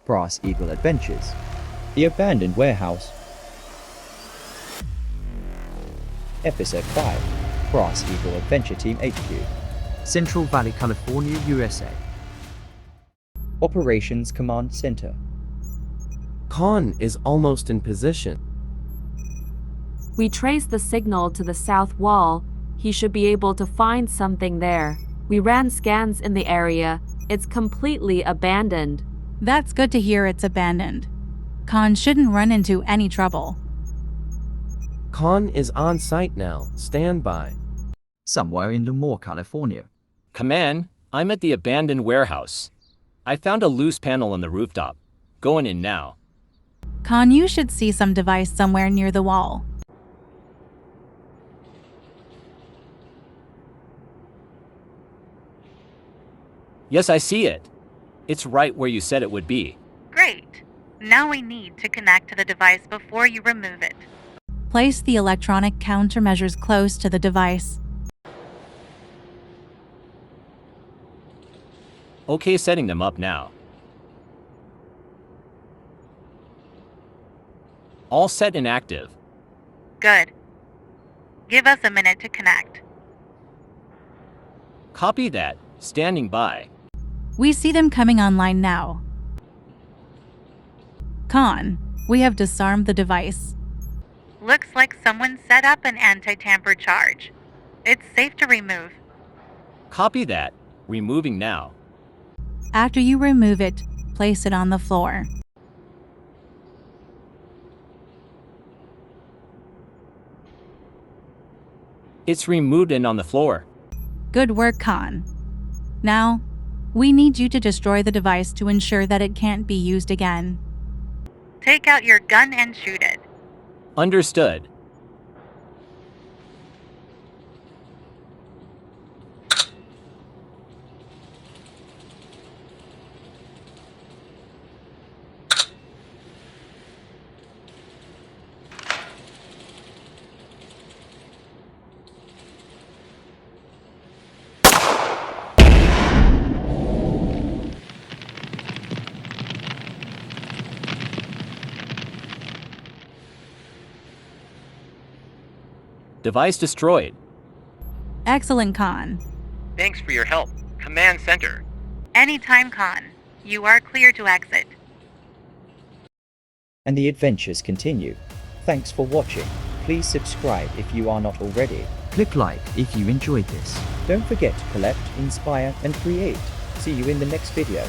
Brass Eagle Adventures. The Abandoned Warehouse. Episode 5. Brass Eagle Adventure Team HQ. Central Valley, California, USA. Operations Command Center. Cawn is almost in position. We traced the signal to the south wall. He should be able to find something there. We ran scans in the area. It's completely abandoned. That's good to hear it's abandoned. Cawn shouldn't run into any trouble. Cawn is on site now. Stand by. Somewhere in Lemoore, California. Command, I'm at the abandoned warehouse. I found a loose panel on the rooftop. Going in now. Cawn, you should see some device somewhere near the wall. Yes, I see it. It's right where you said it would be. Great. Now we need to connect to the device before you remove it. Place the electronic countermeasures close to the device. Okay, setting them up now. All set and active. Good. Give us a minute to connect. Copy that. Standing by. We see them coming online now. Cawn, we have disarmed the device. Looks like someone set up an anti-tamper charge. It's safe to remove. Copy that. Removing now. After you remove it, place it on the floor. It's removed and on the floor. Good work, Cawn. Now, we need you to destroy the device to ensure that it can't be used again. Take out your gun and shoot it. Understood. Device destroyed. Excellent, Cawn. Thanks for your help. Command Center. Anytime, Cawn. You are clear to exit. And the adventures continue. Thanks for watching. Please subscribe if you are not already. Click like if you enjoyed this. Don't forget to collect, inspire, and create. See you in the next video.